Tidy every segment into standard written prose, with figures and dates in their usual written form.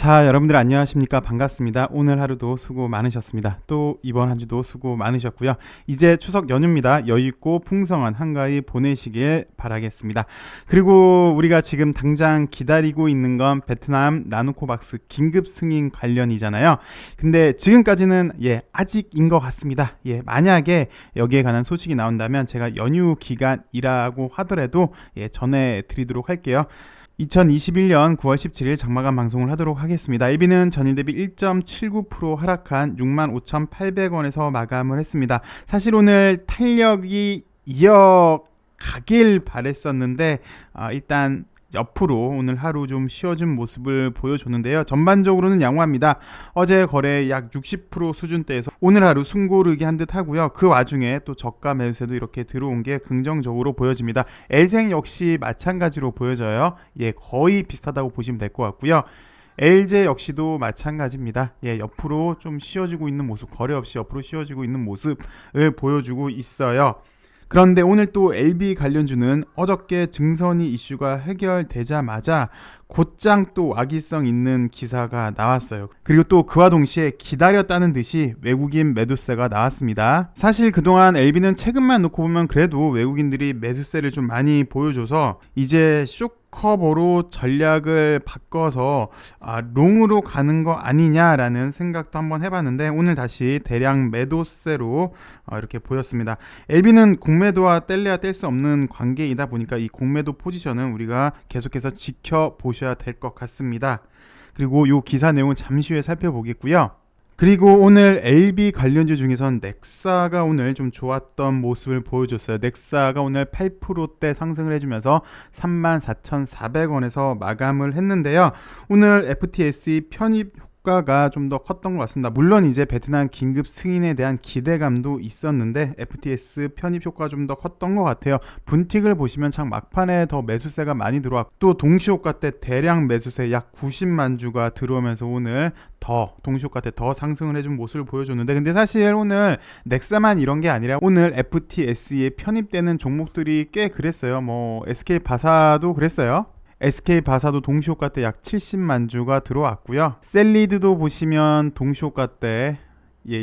자, 여러분들 안녕하십니까? 반갑습니다. 오늘 하루도 수고 많으셨습니다. 또 이번 한 주도 수고 많으셨고요. 이제 추석 연휴입니다. 여유있고 풍성한 한가위 보내시길 바라겠습니다. 그리고 우리가 지금 당장 기다리고 있는 건 베트남 나누코박스 긴급 승인 관련이잖아요. 근데 지금까지는 아직인 것 같습니다. 만약에 여기에 관한 소식이 나온다면 제가 연휴 기간이라고 하더라도 전해드리도록 할게요. 2021년 9월 17일 장마감 방송을 하도록 하겠습니다. LB는 전일 대비 1.79% 하락한 65,800원에서 마감을 했습니다. 사실 오늘 탄력이 이어가길 바랬었는데 일단 옆으로 오늘 하루 좀 쉬어준 모습을 보여줬는데요. 전반적으로는 양호합니다. 어제 거래 약 60% 수준대에서 오늘 하루 숨고르기 한 듯 하고요. 그 와중에 또 저가 매수세도 이렇게 들어온 게 긍정적으로 보여집니다. 엘생 역시 마찬가지로 보여져요. 거의 비슷하다고 보시면 될 것 같고요. LJ 역시도 마찬가지입니다. 옆으로 좀 쉬어지고 있는 모습, 거래 없이 옆으로 쉬어지고 있는 모습을 보여주고 있어요. 그런데 오늘 또 LB 관련주는 어저께 증선이 이슈가 해결되자마자 곧장 또 악의성 있는 기사가 나왔어요. 그리고 또 그와 동시에 기다렸다는 듯이 외국인 매도세가 나왔습니다. 사실 그동안 LB는 최근만 놓고 보면 그래도 외국인들이 매수세를 좀 많이 보여줘서 이제 쇼커버로 전략을 바꿔서 롱으로 가는 거 아니냐라는 생각도 한번 해봤는데 오늘 다시 대량 매도세로 이렇게 보였습니다. LB는 공매도와 뗄래야 뗄 수 없는 관계이다 보니까 이 공매도 포지션은 우리가 계속해서 지켜보셔야 될 것 같습니다. 그리고 이 기사 내용은 잠시 후에 살펴보겠고요. 그리고 오늘 LB 관련주 중에선 넥사가 오늘 좀 좋았던 모습을 보여줬어요. 넥사가 오늘 8%대 상승을 해주면서 34,400원에서 마감을 했는데요. 오늘 FTSE 편입 효과가 좀 더 컸던 것 같습니다. 물론 이제 베트남 긴급 승인에 대한 기대감도 있었는데 FTS 편입 효과가 좀 더 컸던 것 같아요. 분틱을 보시면 참 막판에 더 매수세가 많이 들어왔고 또 동시효과 때 대량 매수세 약 90만 주가 들어오면서 오늘 더 동시효과 때 더 상승을 해준 모습을 보여줬는데 근데 사실 오늘 넥사만 이런 게 아니라 오늘 FTSE에 편입되는 종목들이 꽤 그랬어요. SK바사도 그랬어요. SK바사도 동시효과 때 약 70만 주가 들어왔고요. 셀리드도 보시면 동시효과 때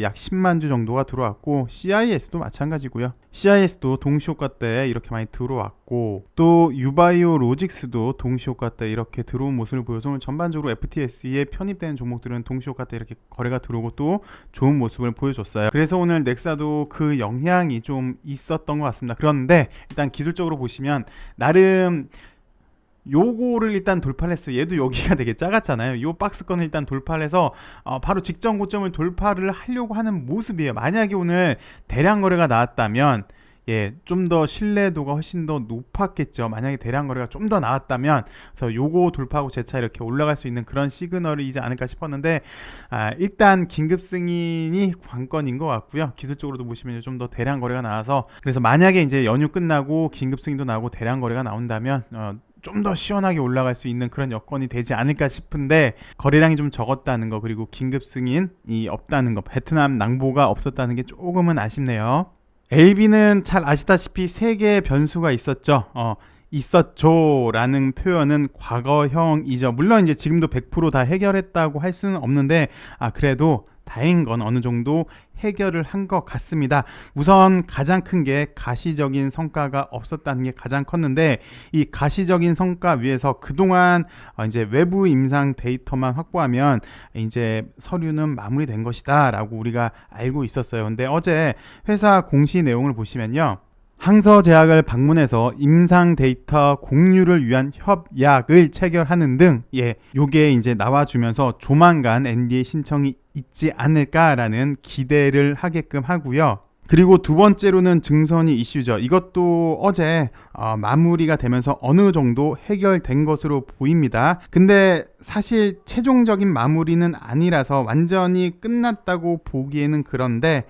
약 10만 주 정도가 들어왔고 CIS도 마찬가지고요. CIS도 동시효과 때 이렇게 많이 들어왔고 또 유바이오 로직스도 동시효과 때 이렇게 들어온 모습을 보여서 오늘 전반적으로 FTSE에 편입되는 종목들은 동시효과 때 이렇게 거래가 들어오고 또 좋은 모습을 보여줬어요. 그래서 오늘 넥사도 그 영향이 좀 있었던 것 같습니다. 그런데 일단 기술적으로 보시면 나름 요거를 일단 돌파를 했어요. 얘도 여기가 되게 작았잖아요. 요 박스권을 일단 돌파를 해서 바로 직전 고점을 돌파를 하려고 하는 모습이에요. 만약에 오늘 대량 거래가 나왔다면 좀 더 신뢰도가 훨씬 더 높았겠죠. 만약에 대량 거래가 좀 더 나왔다면 그래서 요거 돌파하고 재차 이렇게 올라갈 수 있는 그런 시그널이지 않을까 싶었는데 일단 긴급 승인이 관건인 것 같고요. 기술적으로도 보시면 좀 더 대량 거래가 나와서 그래서 만약에 이제 연휴 끝나고 긴급 승인도 나오고 대량 거래가 나온다면 좀 더 시원하게 올라갈 수 있는 그런 여건이 되지 않을까 싶은데 거래량이 좀 적었다는 거 그리고 긴급 승인이 없다는 거 베트남 낭보가 없었다는 게 조금은 아쉽네요. LB는 잘 아시다시피 3개의 변수가 있었죠. 있었죠 라는 표현은 과거형이죠. 물론 이제 지금도 100% 다 해결했다고 할 수는 없는데 그래도 다행인 건 어느 정도 해결을 한 것 같습니다. 우선 가장 큰 게 가시적인 성과가 없었다는 게 가장 컸는데 이 가시적인 성과 위에서 그동안 이제 외부 임상 데이터만 확보하면 이제 서류는 마무리된 것이다 라고 우리가 알고 있었어요. 근데 어제 회사 공시 내용을 보시면요. 항서제약을 방문해서 임상 데이터 공유를 위한 협약을 체결하는 등 요게 이제 나와주면서 조만간 NDA 신청이 있지 않을까라는 기대를 하게끔 하고요. 그리고 두 번째로는 증선이 이슈죠. 이것도 어제 마무리가 되면서 어느 정도 해결된 것으로 보입니다. 근데 사실 최종적인 마무리는 아니라서 완전히 끝났다고 보기에는 그런데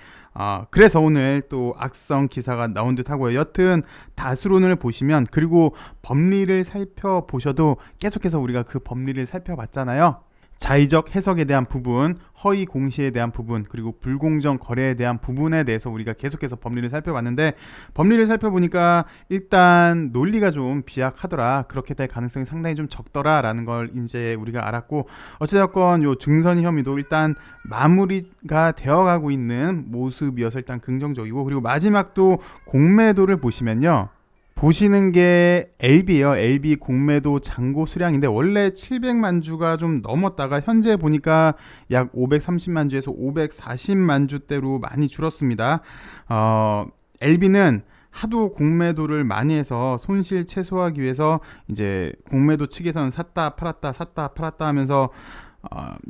그래서 오늘 또 악성 기사가 나온 듯 하고요. 여튼 다수론을 보시면 그리고 법리를 살펴보셔도 계속해서 우리가 그 법리를 살펴봤잖아요. 자의적 해석에 대한 부분, 허위 공시에 대한 부분, 그리고 불공정 거래에 대한 부분에 대해서 우리가 계속해서 법리를 살펴봤는데, 법리를 살펴보니까 일단 논리가 좀 비약하더라, 그렇게 될 가능성이 상당히 좀 적더라 라는 걸 이제 우리가 알았고, 어찌됐건 요 증선 혐의도 일단 마무리가 되어가고 있는 모습이어서 일단 긍정적이고, 그리고 마지막도 공매도를 보시면요, 보시는 게 LB예요. LB 공매도 잔고 수량인데 원래 700만 주가 좀 넘었다가 현재 보니까 약 530만 주에서 540만 주대로 많이 줄었습니다. LB는 하도 공매도를 많이 해서 손실 최소화하기 위해서 이제 공매도 측에서는 샀다 팔았다 하면서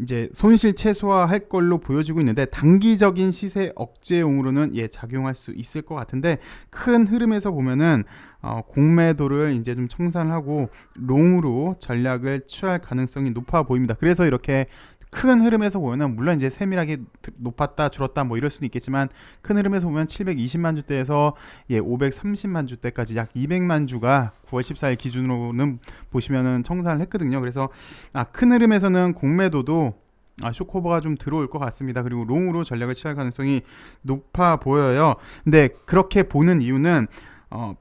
이제 손실 최소화할 걸로 보여지고 있는데, 단기적인 시세 억제용으로는 작용할 수 있을 것 같은데, 큰 흐름에서 보면은 공매도를 이제 좀 청산을 하고 롱으로 전략을 취할 가능성이 높아 보입니다. 그래서 이렇게 큰 흐름에서 보면은, 물론 이제 세밀하게 높았다 줄었다 뭐 이럴 수는 있겠지만, 큰 흐름에서 보면 720만 주대에서 530만 주대까지 약 200만 주가 9월 14일 기준으로는 보시면은 청산을 했거든요. 그래서 큰 흐름에서는 공매도도 쇼커버가 좀 들어올 것 같습니다. 그리고 롱으로 전략을 취할 가능성이 높아 보여요. 근데 그렇게 보는 이유는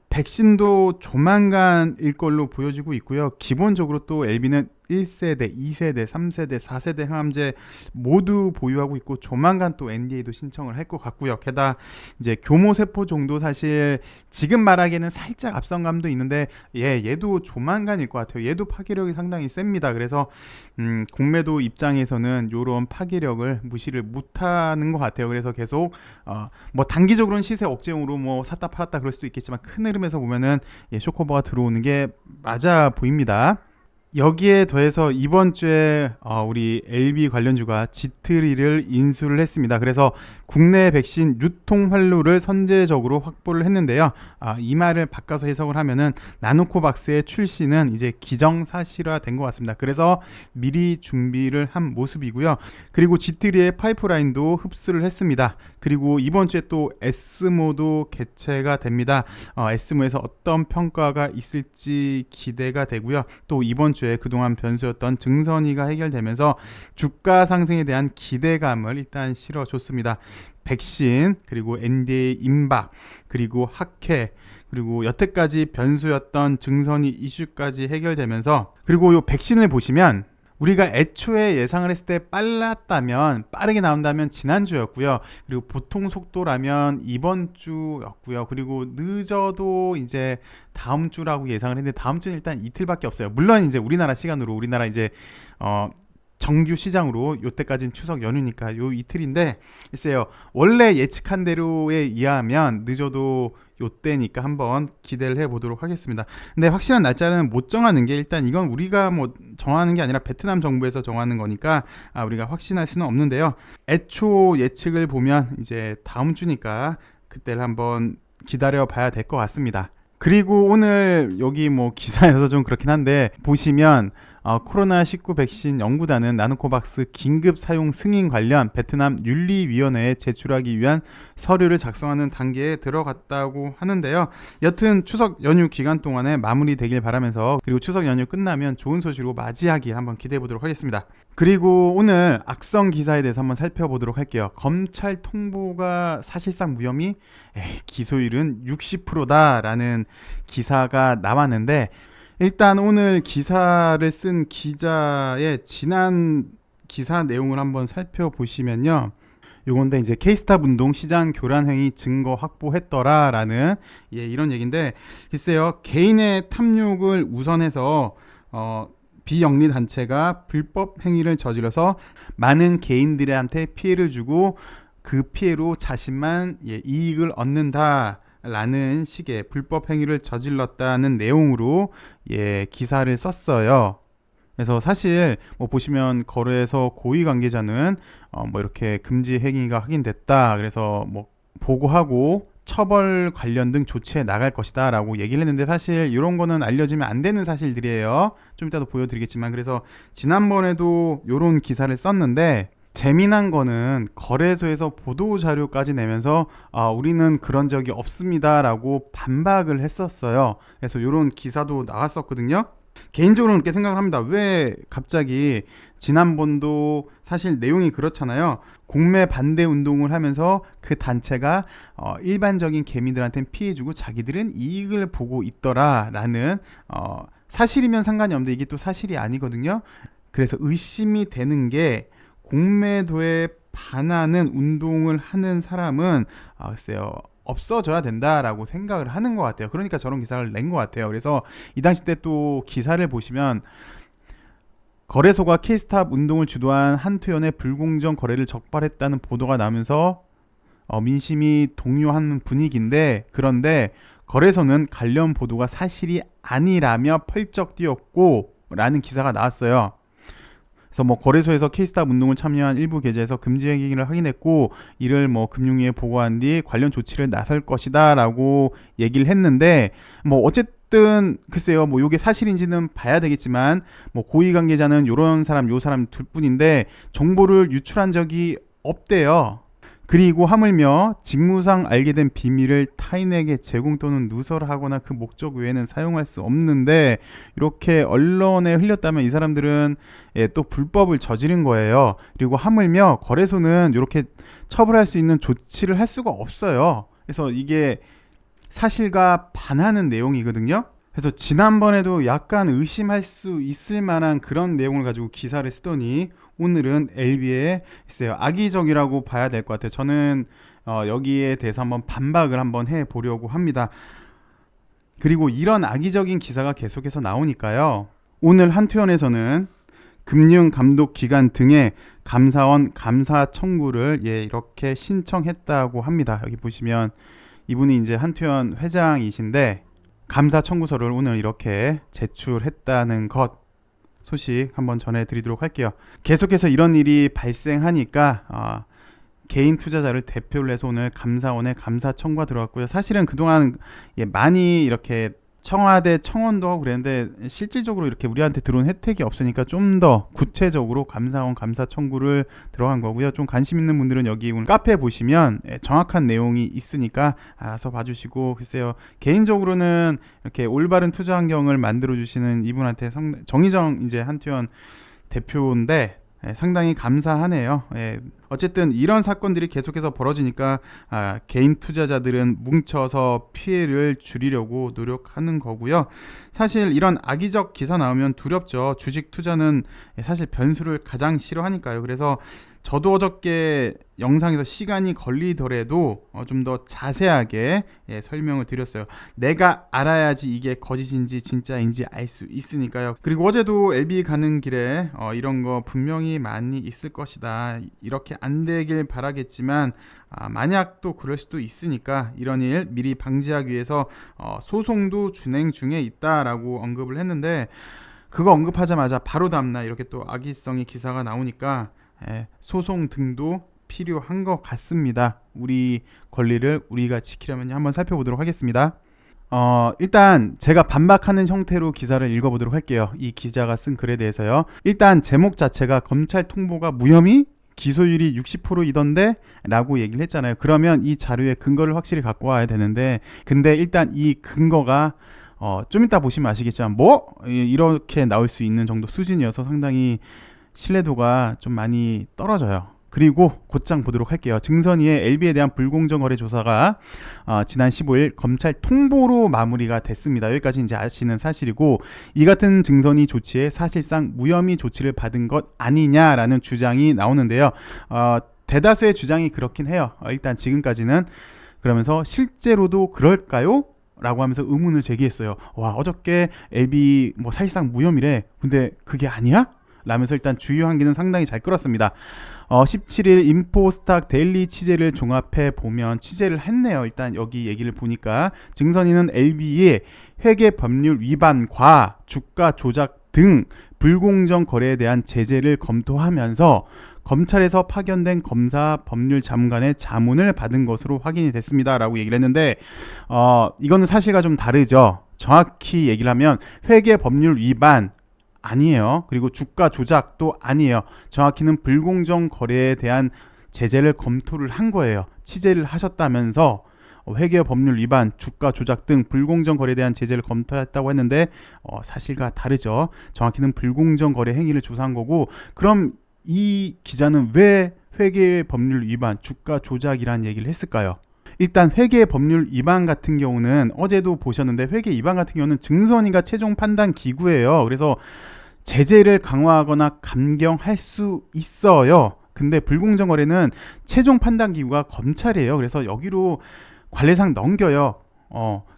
백신도 조만간일 걸로 보여지고 있고요. 기본적으로 또 LB는 1세대, 2세대, 3세대, 4세대 항암제 모두 보유하고 있고, 조만간 또 NDA도 신청을 할 것 같고요. 게다가 이제 교모세포 정도 사실 지금 말하기에는 살짝 앞선감도 있는데, 얘도 조만간일 것 같아요. 얘도 파괴력이 상당히 셉니다. 그래서 공매도 입장에서는 이런 파괴력을 무시를 못하는 것 같아요. 그래서 계속 뭐 단기적으로는 시세 억제용으로 뭐 샀다 팔았다 그럴 수도 있겠지만, 큰 흐름에서 보면은 쇼커버가 들어오는 게 맞아 보입니다. 여기에 더해서 이번 주에 우리 LB 관련주가 지트리를 인수를 했습니다. 그래서 국내 백신 유통 활로를 선제적으로 확보를 했는데요. 이 말을 바꿔서 해석을 하면은 나노코박스의 출시는 이제 기정사실화된 것 같습니다. 그래서 미리 준비를 한 모습이고요. 그리고 지트리의 파이프라인도 흡수를 했습니다. 그리고 이번 주에 또 에스모도 개최가 됩니다. 에스모에서 어떤 평가가 있을지 기대가 되고요. 또 이번 주에 그동안 변수였던 증선위가 해결되면서 주가 상승에 대한 기대감을 일단 실어줬습니다. 백신, 그리고 NDA 임박, 그리고 학회, 그리고 여태까지 변수였던 증선위 이슈까지 해결되면서, 그리고 이 백신을 보시면 우리가 애초에 예상을 했을 때 빠르게 나온다면 지난주였고요. 그리고 보통 속도라면 이번 주였고요. 그리고 늦어도 이제 다음 주라고 예상을 했는데, 다음 주는 일단 이틀밖에 없어요. 물론 이제 우리나라 시간으로, 우리나라 이제 정규 시장으로 요때까지는 추석 연휴니까 요 이틀인데, 글쎄요, 원래 예측한 대로에 의하면 늦어도 요때니까 한번 기대를 해보도록 하겠습니다. 근데 확실한 날짜는 못 정하는 게, 일단 이건 우리가 뭐 정하는 게 아니라 베트남 정부에서 정하는 거니까 우리가 확신할 수는 없는데요. 애초 예측을 보면 이제 다음 주니까 그때를 한번 기다려 봐야 될 것 같습니다. 그리고 오늘 여기 뭐 기사여서 좀 그렇긴 한데, 보시면 코로나19 백신 연구단은 나노코박스 긴급 사용 승인 관련 베트남 윤리위원회에 제출하기 위한 서류를 작성하는 단계에 들어갔다고 하는데요. 여튼 추석 연휴 기간 동안에 마무리되길 바라면서, 그리고 추석 연휴 끝나면 좋은 소식으로 맞이하길 한번 기대해 보도록 하겠습니다. 그리고 오늘 악성 기사에 대해서 한번 살펴보도록 할게요. 검찰 통보가 사실상 무혐의, 기소율은 60%다라는 기사가 나왔는데, 일단 오늘 기사를 쓴 기자의 지난 기사 내용을 한번 살펴보시면요, 요건데 이제 K스탑 운동 시장 교란 행위 증거 확보했더라라는 이런 얘기인데, 글쎄요, 개인의 탐욕을 우선해서 비영리 단체가 불법 행위를 저질러서 많은 개인들한테 피해를 주고 그 피해로 자신만 이익을 얻는다 라는 식의 불법 행위를 저질렀다는 내용으로 기사를 썼어요. 그래서 사실 뭐 보시면 거래소 고위 관계자는 뭐 이렇게 금지 행위가 확인됐다, 그래서 뭐 보고하고 처벌 관련 등 조치해 나갈 것이다 라고 얘기를 했는데, 사실 이런 거는 알려지면 안 되는 사실들이에요. 좀 이따도 보여드리겠지만, 그래서 지난번에도 이런 기사를 썼는데, 재미난 거는 거래소에서 보도 자료까지 내면서 우리는 그런 적이 없습니다 라고 반박을 했었어요. 그래서 이런 기사도 나왔었거든요. 개인적으로는 그렇게 생각을 합니다. 왜 갑자기 지난번도 사실 내용이 그렇잖아요. 공매 반대 운동을 하면서 그 단체가 일반적인 개미들한테는 피해주고 자기들은 이익을 보고 있더라라는 사실이면 상관이 없는데 이게 또 사실이 아니거든요. 그래서 의심이 되는 게 공매도에 반하는 운동을 하는 사람은 글쎄요 없어져야 된다라고 생각을 하는 것 같아요. 그러니까 저런 기사를 낸 것 같아요. 그래서 이 당시 때 또 기사를 보시면 거래소가 K스탑 운동을 주도한 한투연의 불공정 거래를 적발했다는 보도가 나면서 민심이 동요하는 분위기인데, 그런데 거래소는 관련 보도가 사실이 아니라며 펄쩍 뛰었고 라는 기사가 나왔어요. 그래서 뭐 거래소에서 K스탑 운동을 참여한 일부 계좌에서 금지 행위를 확인했고 이를 뭐 금융위에 보고한 뒤 관련 조치를 나설 것이다라고 얘기를 했는데, 뭐 어쨌든 글쎄요 뭐 이게 사실인지는 봐야 되겠지만 뭐 고위 관계자는 요런 사람 요 사람 둘 뿐인데 정보를 유출한 적이 없대요. 그리고 하물며 직무상 알게 된 비밀을 타인에게 제공 또는 누설하거나 그 목적 외에는 사용할 수 없는데, 이렇게 언론에 흘렸다면 이 사람들은 또 불법을 저지른 거예요. 그리고 하물며 거래소는 이렇게 처벌할 수 있는 조치를 할 수가 없어요. 그래서 이게 사실과 반하는 내용이거든요. 그래서 지난번에도 약간 의심할 수 있을 만한 그런 내용을 가지고 기사를 쓰더니 오늘은 LB의 글쎄요 악의적이라고 봐야 될 것 같아요. 저는 여기에 대해서 한번 반박을 한번 해보려고 합니다. 그리고 이런 악의적인 기사가 계속해서 나오니까요, 오늘 한투연에서는 금융감독기관 등의 감사원 감사 청구를 이렇게 신청했다고 합니다. 여기 보시면 이분이 이제 한투연 회장이신데 감사 청구서를 오늘 이렇게 제출했다는 것 소식 한번 전해드리도록 할게요. 계속해서 이런 일이 발생하니까 개인 투자자를 대표를 해서 오늘 감사원에 감사 청구가 들어왔고요. 사실은 그동안 많이 이렇게 청와대 청원도 하고 그랬는데 실질적으로 이렇게 우리한테 들어온 혜택이 없으니까 좀 더 구체적으로 감사원 감사 청구를 들어간 거고요. 좀 관심 있는 분들은 여기 오늘 카페 보시면 정확한 내용이 있으니까 알아서 봐주시고, 글쎄요 개인적으로는 이렇게 올바른 투자 환경을 만들어 주시는 이분한테 정의정 이제 한투연 대표인데 상당히 감사하네요. 어쨌든 이런 사건들이 계속해서 벌어지니까 개인 투자자들은 뭉쳐서 피해를 줄이려고 노력하는 거고요. 사실 이런 악의적 기사 나오면 두렵죠. 주식 투자는 사실 변수를 가장 싫어하니까요. 그래서 저도 어저께 영상에서 시간이 걸리더라도 좀 더 자세하게 설명을 드렸어요. 내가 알아야지 이게 거짓인지 진짜인지 알 수 있으니까요. 그리고 어제도 LB 가는 길에 이런 거 분명히 많이 있을 것이다, 이렇게 안 되길 바라겠지만 만약 또 그럴 수도 있으니까 이런 일 미리 방지하기 위해서 소송도 진행 중에 있다라고 언급을 했는데, 그거 언급하자마자 바로 다음날 이렇게 또 악의성의 기사가 나오니까 소송 등도 필요한 것 같습니다. 우리 권리를 우리가 지키려면 한번 살펴보도록 하겠습니다. 일단 제가 반박하는 형태로 기사를 읽어보도록 할게요. 이 기자가 쓴 글에 대해서요. 일단 제목 자체가 검찰 통보가 무혐의? 기소율이 60%이던데? 라고 얘기를 했잖아요. 그러면 이 자료의 근거를 확실히 갖고 와야 되는데, 근데 일단 이 근거가 좀 이따 보시면 아시겠지만 이렇게 나올 수 있는 정도 수준이어서 상당히 신뢰도가 좀 많이 떨어져요. 그리고 곧장 보도록 할게요. 증선이의 LB에 대한 불공정 거래 조사가 지난 15일 검찰 통보로 마무리가 됐습니다. 여기까지 이제 아시는 사실이고, 이 같은 증선이 조치에 사실상 무혐의 조치를 받은 것 아니냐라는 주장이 나오는데요. 대다수의 주장이 그렇긴 해요. 일단 지금까지는. 그러면서 실제로도 그럴까요? 라고 하면서 의문을 제기했어요. 와, 어저께 LB 사실상 무혐의래. 근데 그게 아니야? 라면서 일단 주요 한기는 상당히 잘 끌었습니다. 17일 인포스탁 데일리 취재를 종합해 보면 취재를 했네요. 일단 여기 얘기를 보니까 증선인은 LB의 회계 법률 위반과 주가 조작 등 불공정 거래에 대한 제재를 검토하면서 검찰에서 파견된 검사 법률 자문관의 자문을 받은 것으로 확인이 됐습니다. 라고 얘기를 했는데 이거는 사실과 좀 다르죠. 정확히 얘기를 하면 회계 법률 위반 아니에요. 그리고 주가 조작도 아니에요. 정확히는 불공정 거래에 대한 제재를 검토를 한 거예요. 취재를 하셨다면서 회계 법률 위반, 주가 조작 등 불공정 거래에 대한 제재를 검토했다고 했는데 사실과 다르죠. 정확히는 불공정 거래 행위를 조사한 거고, 그럼 이 기자는 왜 회계 법률 위반, 주가 조작이라는 얘기를 했을까요? 일단 회계 법률 위반 같은 경우는 어제도 보셨는데, 회계 위반 같은 경우는 증선위가 최종 판단 기구예요. 그래서 제재를 강화하거나 감경할 수 있어요. 근데 불공정 거래는 최종 판단 기구가 검찰이에요. 그래서 여기로 관례상 넘겨요.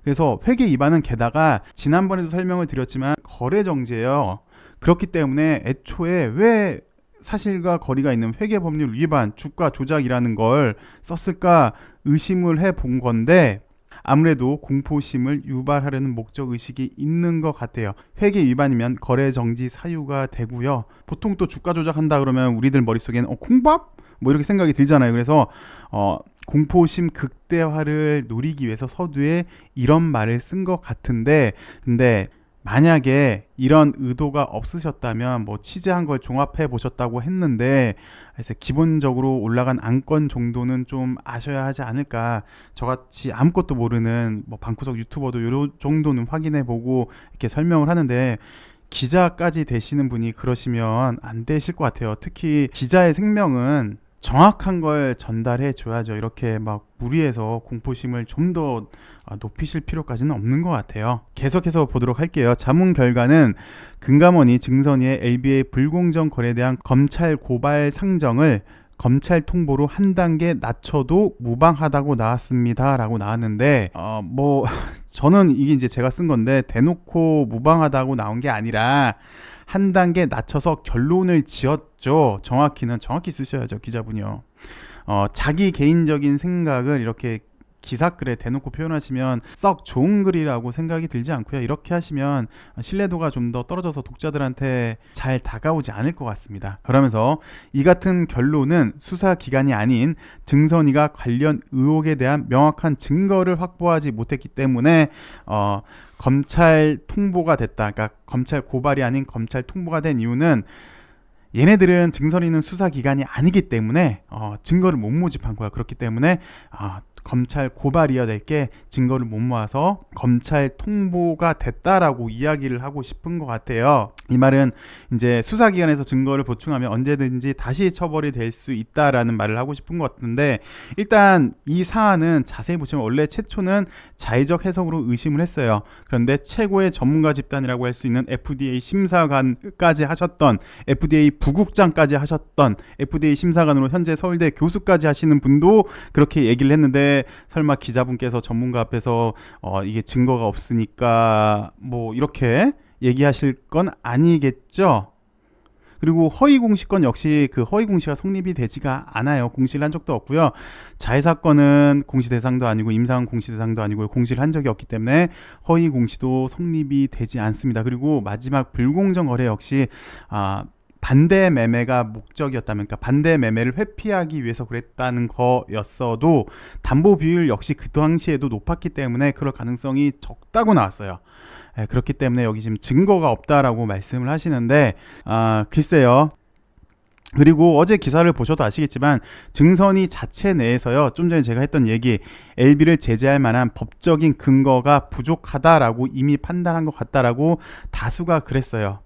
그래서 회계 위반은 게다가 지난번에도 설명을 드렸지만 거래 정지예요. 그렇기 때문에 애초에 왜 사실과 거리가 있는 회계 법률 위반, 주가 조작이라는 걸 썼을까 의심을 해본 건데, 아무래도 공포심을 유발하려는 목적 의식이 있는 것 같아요. 회계 위반이면 거래 정지 사유가 되고요. 보통 또 주가 조작한다 그러면 우리들 머릿속에는 콩밥? 뭐 이렇게 생각이 들잖아요. 그래서 공포심 극대화를 노리기 위해서 서두에 이런 말을 쓴 것 같은데, 근데 만약에 이런 의도가 없으셨다면 뭐 취재한 걸 종합해 보셨다고 했는데, 그래서 기본적으로 올라간 안건 정도는 좀 아셔야 하지 않을까. 저같이 아무것도 모르는 뭐 방구석 유튜버도 요 정도는 확인해 보고 이렇게 설명을 하는데, 기자까지 되시는 분이 그러시면 안 되실 것 같아요. 특히 기자의 생명은 정확한 걸 전달해 줘야죠. 이렇게 막 무리해서 공포심을 좀 더 높이실 필요까지는 없는 것 같아요. 계속해서 보도록 할게요. 자문 결과는 금감원이 증선위의 LB의 불공정 거래에 대한 검찰 고발 상정을 검찰 통보로 한 단계 낮춰도 무방하다고 나왔습니다 라고 나왔는데, 뭐 저는 이게 이제 제가 쓴 건데, 대놓고 무방하다고 나온 게 아니라 한 단계 낮춰서 결론을 지었죠. 정확히 쓰셔야죠, 기자분이요. 자기 개인적인 생각을 이렇게 기사글에 대놓고 표현하시면 썩 좋은 글이라고 생각이 들지 않고요. 이렇게 하시면 신뢰도가 좀 더 떨어져서 독자들한테 잘 다가오지 않을 것 같습니다. 그러면서 이 같은 결론은 수사기관이 아닌 증선위가 관련 의혹에 대한 명확한 증거를 확보하지 못했기 때문에 검찰 통보가 됐다. 그러니까 검찰 고발이 아닌 검찰 통보가 된 이유는, 얘네들은 증선위는 수사기관이 아니기 때문에 증거를 못 모집한 거야. 그렇기 때문에 검찰 고발이어야 될 게 증거를 못 모아서 검찰 통보가 됐다라고 이야기를 하고 싶은 것 같아요. 이 말은 이제 수사기관에서 증거를 보충하면 언제든지 다시 처벌이 될 수 있다라는 말을 하고 싶은 것 같은데, 일단 이 사안은 자세히 보시면 원래 최초는 자의적 해석으로 의심을 했어요. 그런데 최고의 전문가 집단이라고 할 수 있는 FDA 심사관까지 하셨던, FDA 부국장까지 하셨던, FDA 심사관으로 현재 서울대 교수까지 하시는 분도 그렇게 얘기를 했는데, 설마 기자분께서 전문가 앞에서 이게 증거가 없으니까 뭐 이렇게 얘기하실 건 아니겠죠? 그리고 허위 공시권 역시 그 허위 공시가 성립이 되지가 않아요. 공시를 한 적도 없고요. 자해 사건은 공시 대상도 아니고 임상은 공시 대상도 아니고 공시를 한 적이 없기 때문에 허위 공시도 성립이 되지 않습니다. 그리고 마지막 불공정 거래 역시 반대 매매가 목적이었다면, 그러니까 반대 매매를 회피하기 위해서 그랬다는 거였어도 담보 비율 역시 그 당시에도 높았기 때문에 그럴 가능성이 적다고 나왔어요. 그렇기 때문에 여기 지금 증거가 없다라고 말씀을 하시는데, 글쎄요. 그리고 어제 기사를 보셔도 아시겠지만 증선위 자체 내에서요, 좀 전에 제가 했던 얘기, LB를 제재할 만한 법적인 근거가 부족하다라고 이미 판단한 것 같다라고 다수가 그랬어요.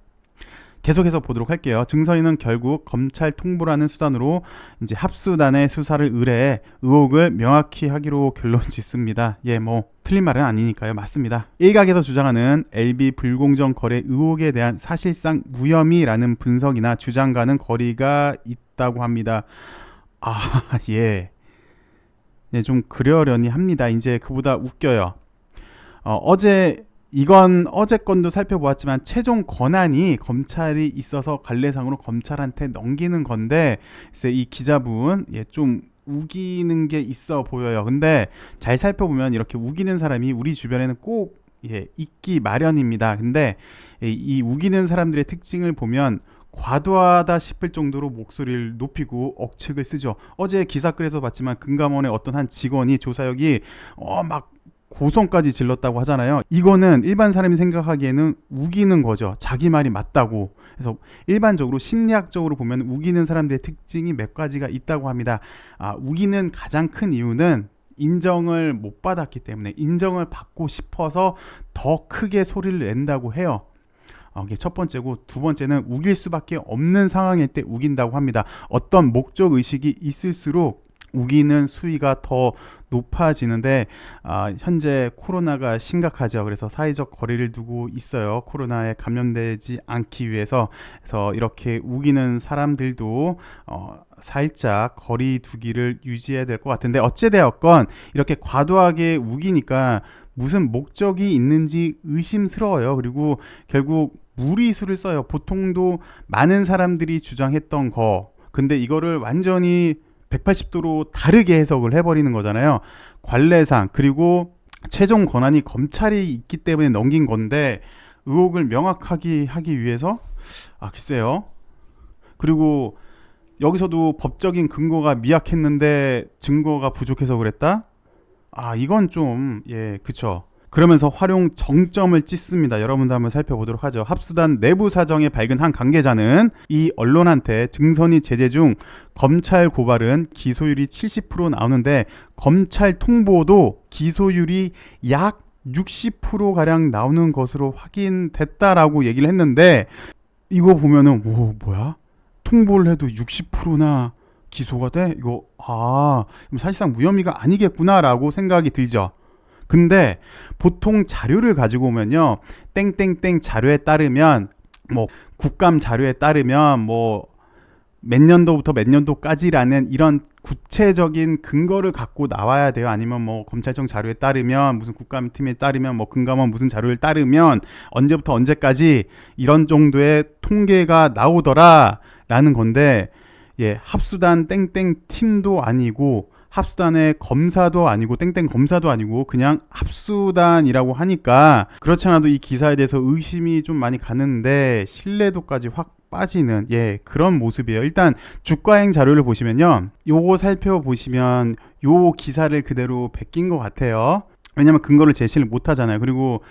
계속해서 보도록 할게요. 증선위는 결국 검찰 통보라는 수단으로 이제 합수단의 수사를 의뢰해 의혹을 명확히 하기로 결론 짓습니다. 뭐 틀린 말은 아니니까요. 맞습니다. 일각에서 주장하는 LB 불공정 거래 의혹에 대한 사실상 무혐의라는 분석이나 주장과는 거리가 있다고 합니다. 예, 좀 그러려니 합니다. 이제 그보다 웃겨요. 이건 어제 건도 살펴보았지만 최종 권한이 검찰이 있어서 관례상으로 검찰한테 넘기는 건데, 글쎄 이 기자분 좀 우기는 게 있어 보여요. 근데 잘 살펴보면 이렇게 우기는 사람이 우리 주변에는 꼭 있기 마련입니다. 근데 이 우기는 사람들의 특징을 보면 과도하다 싶을 정도로 목소리를 높이고 억측을 쓰죠. 어제 기사글에서 봤지만 금감원의 어떤 한 직원이 조사역이 막 고성까지 질렀다고 하잖아요. 이거는 일반 사람이 생각하기에는 우기는 거죠. 자기 말이 맞다고. 그래서 일반적으로 심리학적으로 보면 우기는 사람들의 특징이 몇 가지가 있다고 합니다. 우기는 가장 큰 이유는 인정을 못 받았기 때문에 인정을 받고 싶어서 더 크게 소리를 낸다고 해요. 이게 첫 번째고, 두 번째는 우길 수밖에 없는 상황일 때 우긴다고 합니다. 어떤 목적 의식이 있을수록 우기는 수위가 더 높아지는데, 현재 코로나가 심각하죠. 그래서 사회적 거리를 두고 있어요. 코로나에 감염되지 않기 위해서. 그래서 이렇게 우기는 사람들도 살짝 거리 두기를 유지해야 될 것 같은데, 어찌되었건 이렇게 과도하게 우기니까 무슨 목적이 있는지 의심스러워요. 그리고 결국 무리수를 써요. 보통도 많은 사람들이 주장했던 거, 근데 이거를 완전히 180도로 다르게 해석을 해버리는 거잖아요. 관례상, 그리고 최종 권한이 검찰이 있기 때문에 넘긴 건데, 의혹을 명확하게 하기 위해서 글쎄요. 그리고 여기서도 법적인 근거가 미약했는데 증거가 부족해서 그랬다? 이건 좀 그쵸. 그러면서 활용 정점을 찍습니다. 여러분도 한번 살펴보도록 하죠. 합수단 내부 사정에 밝은 한 관계자는 이 언론한테 증선이 제재 중 검찰 고발은 기소율이 70% 나오는데 검찰 통보도 기소율이 약 60%가량 나오는 것으로 확인됐다라고 얘기를 했는데, 이거 보면은 뭐야? 통보를 해도 60%나 기소가 돼? 이거 사실상 무혐의가 아니겠구나라고 생각이 들죠. 근데 보통 자료를 가지고 오면요, 땡땡땡 자료에 따르면, 뭐 국감 자료에 따르면 뭐 몇 년도부터 몇 년도까지라는 이런 구체적인 근거를 갖고 나와야 돼요. 아니면 뭐 검찰청 자료에 따르면, 무슨 국감팀에 따르면, 뭐 금감원 무슨 자료를 따르면 언제부터 언제까지 이런 정도의 통계가 나오더라 라는 건데, 합수단 땡땡 팀도 아니고 합수단의 검사도 아니고 땡땡 검사도 아니고 그냥 합수단이라고 하니까, 그렇지 않아도 이 기사에 대해서 의심이 좀 많이 가는데 신뢰도까지 확 빠지는 그런 모습이에요. 일단 주가행 자료를 보시면요, 요거 살펴보시면 요 기사를 그대로 베낀 것 같아요. 왜냐면 근거를 제시를 못 하잖아요. 그리고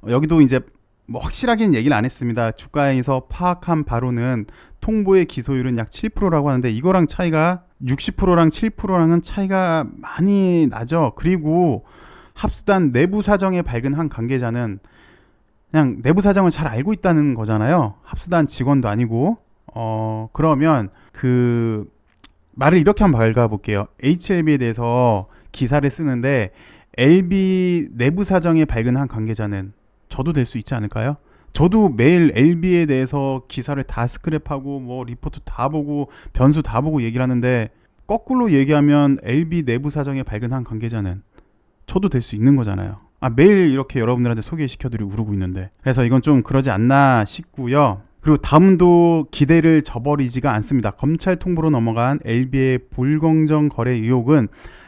여기도 이제 뭐 확실하게는 얘기를 안 했습니다. 주가행에서 파악한 바로는 통보의 기소율은 약 7%라고 하는데, 이거랑 차이가 60%랑 7%랑은 차이가 많이 나죠. 그리고 합수단 내부 사정에 밝은 한 관계자는 그냥 내부 사정을 잘 알고 있다는 거잖아요. 합수단 직원도 아니고. 그러면 그 말을 이렇게 한번 밝아볼게요. HLB에 대해서 기사를 쓰는데, LB 내부 사정에 밝은 한 관계자는 저도 될 수 있지 않을까요? 저도 매일 LB에 대해서 기사를 다 스크랩하고 뭐 리포트 다 보고 변수 다 보고 얘기를 하는데, 거꾸로 얘기하면 LB 내부 사정에 밝은 한 관계자는 저도 될 수 있는 거잖아요. 매일 이렇게 여러분들한테 소개시켜드리고 그러고 있는데, 그래서 이건 좀 그러지 않나 싶고요. 그리고 다음도 기대를 저버리지가 않습니다. 검찰 통보로 넘어간 LB의 불공정 거래 의혹은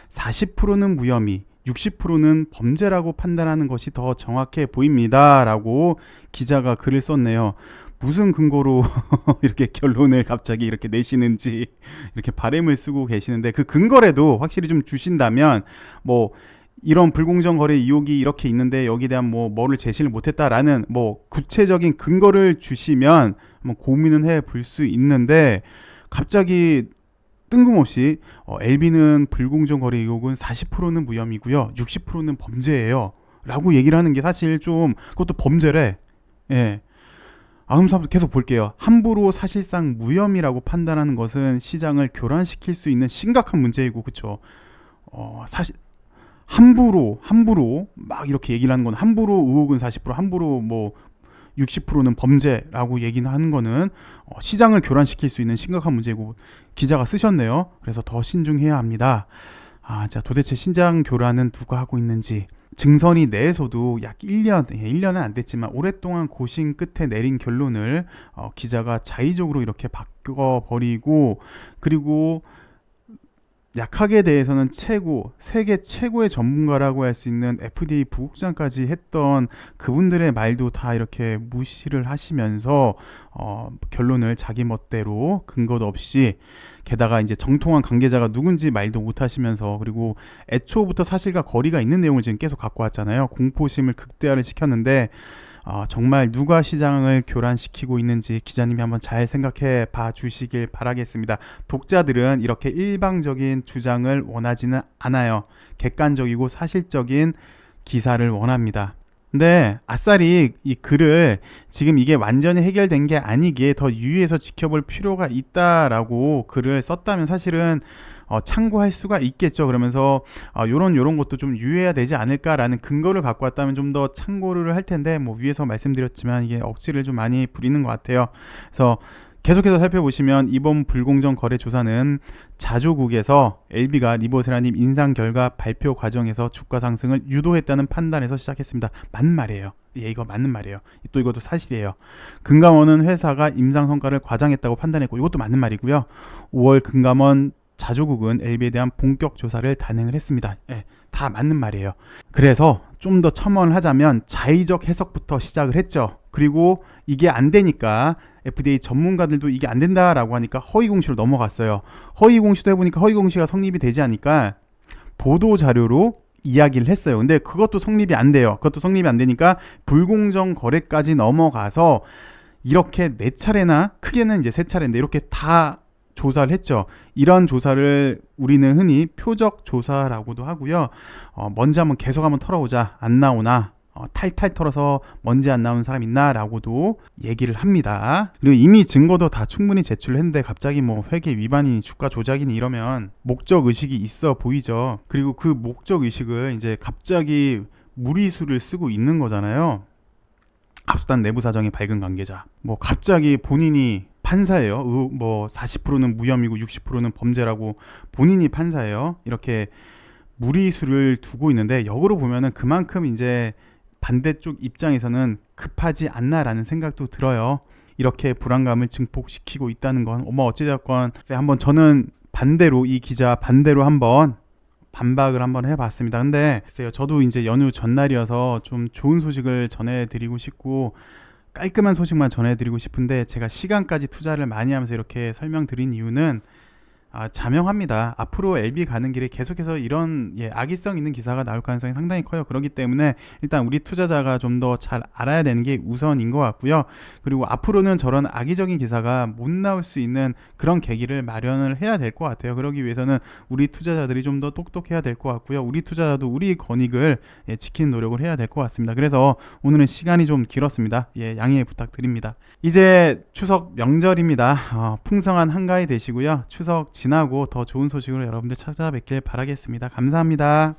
40%는 무혐의, 60%는 범죄라고 판단하는 것이 더 정확해 보입니다 라고 기자가 글을 썼네요. 무슨 근거로 이렇게 결론을 갑자기 이렇게 내시는지, 이렇게 바램을 쓰고 계시는데, 그 근거라도 확실히 좀 주신다면, 뭐 이런 불공정 거래 의혹이 이렇게 있는데 여기에 대한 뭐를 제시를 못했다라는 뭐 구체적인 근거를 주시면 뭐 고민은 해볼 수 있는데, 갑자기 뜬금없이 LB는 불공정 거래 의혹은 40%는 무혐의고요, 60%는 범죄예요 라고 얘기를 하는 게 사실 좀, 그것도 범죄래. 그럼 계속 볼게요. 함부로 사실상 무혐의라고 판단하는 것은 시장을 교란시킬 수 있는 심각한 문제이고, 그쵸? 사실 함부로 막 이렇게 얘기를 하는 건, 함부로 의혹은 40%, 함부로 뭐 60%는 범죄라고 얘기는 하는 거는 시장을 교란시킬 수 있는 심각한 문제고, 기자가 쓰셨네요. 그래서 더 신중해야 합니다. 자, 도대체 시장 교란은 누가 하고 있는지. 증선이 내에서도 약 1년은 안 됐지만 오랫동안 고심 끝에 내린 결론을 기자가 자의적으로 이렇게 바꿔버리고, 그리고 약학에 대해서는 세계 최고의 전문가라고 할 수 있는 FDA 부국장까지 했던 그분들의 말도 다 이렇게 무시를 하시면서 결론을 자기 멋대로 근거도 없이, 게다가 이제 정통한 관계자가 누군지 말도 못 하시면서, 그리고 애초부터 사실과 거리가 있는 내용을 지금 계속 갖고 왔잖아요. 공포심을 극대화를 시켰는데, 정말 누가 시장을 교란시키고 있는지 기자님이 한번 잘 생각해 봐 주시길 바라겠습니다. 독자들은 이렇게 일방적인 주장을 원하지는 않아요. 객관적이고 사실적인 기사를 원합니다. 근데 아싸리 이 글을 지금 이게 완전히 해결된 게 아니기에 더 유의해서 지켜볼 필요가 있다라고 글을 썼다면 사실은 참고할 수가 있겠죠. 그러면서 요런 것도 좀 유의해야 되지 않을까라는 근거를 갖고 왔다면 좀 더 참고를 할 텐데, 뭐 위에서 말씀드렸지만 이게 억지를 좀 많이 부리는 것 같아요. 그래서 계속해서 살펴보시면 이번 불공정 거래 조사는 자조국에서 LB가 리보세라님 인상 결과 발표 과정에서 주가 상승을 유도했다는 판단에서 시작했습니다. 맞는 말이에요. 예, 이거 맞는 말이에요. 또 이것도 사실이에요. 금감원은 회사가 임상 성과를 과장했다고 판단했고, 이것도 맞는 말이고요. 5월 금감원 자조국은 LB에 대한 본격 조사를 단행을 했습니다. 예, 다 맞는 말이에요. 그래서 좀 더 첨언을 하자면 자의적 해석부터 시작을 했죠. 그리고 이게 안 되니까 FDA 전문가들도 이게 안 된다라고 하니까 허위공시로 넘어갔어요. 허위공시도 해보니까 허위공시가 성립이 되지 않으니까 보도자료로 이야기를 했어요. 근데 그것도 성립이 안 돼요. 그것도 성립이 안 되니까 불공정 거래까지 넘어가서 이렇게 4차례나, 크게는 이제 3차례인데 이렇게 다 조사를 했죠. 이런 조사를 우리는 흔히 표적 조사라고도 하고요. 먼지 한번 계속 한번 털어보자. 안 나오나? 탈탈 털어서 먼지 안 나오는 사람 있나? 라고도 얘기를 합니다. 그리고 이미 증거도 다 충분히 제출했는데 갑자기 뭐 회계 위반이니 주가 조작이니 이러면 목적 의식이 있어 보이죠. 그리고 그 목적 의식을 이제 갑자기 무리수를 쓰고 있는 거잖아요. 합수단 내부 사정이 밝은 관계자. 뭐 갑자기 본인이 판사예요. 뭐 40%는 무혐의고 60%는 범죄라고 본인이 판사예요. 이렇게 무리수를 두고 있는데 역으로 보면은 그만큼 이제 반대쪽 입장에서는 급하지 않나라는 생각도 들어요. 이렇게 불안감을 증폭시키고 있다는 건 어찌되었건 한번 저는 반대로, 이 기자 반대로 한번 반박을 한번 해봤습니다. 근데 글쎄요, 저도 이제 연휴 전날이어서 좀 좋은 소식을 전해드리고 싶고 깔끔한 소식만 전해드리고 싶은데, 제가 시간까지 투자를 많이 하면서 이렇게 설명드린 이유는 자명합니다. 앞으로 LB 가는 길에 계속해서 이런 악의성 있는 기사가 나올 가능성이 상당히 커요. 그렇기 때문에 일단 우리 투자자가 좀 더 잘 알아야 되는 게 우선인 것 같고요. 그리고 앞으로는 저런 악의적인 기사가 못 나올 수 있는 그런 계기를 마련을 해야 될 것 같아요. 그러기 위해서는 우리 투자자들이 좀 더 똑똑해야 될 것 같고요. 우리 투자자도 우리 권익을 지키는 노력을 해야 될 것 같습니다. 그래서 오늘은 시간이 좀 길었습니다. 양해 부탁드립니다. 이제 추석 명절입니다. 풍성한 한가위 되시고요. 추석 지나고 더 좋은 소식으로 여러분들 찾아뵙길 바라겠습니다. 감사합니다.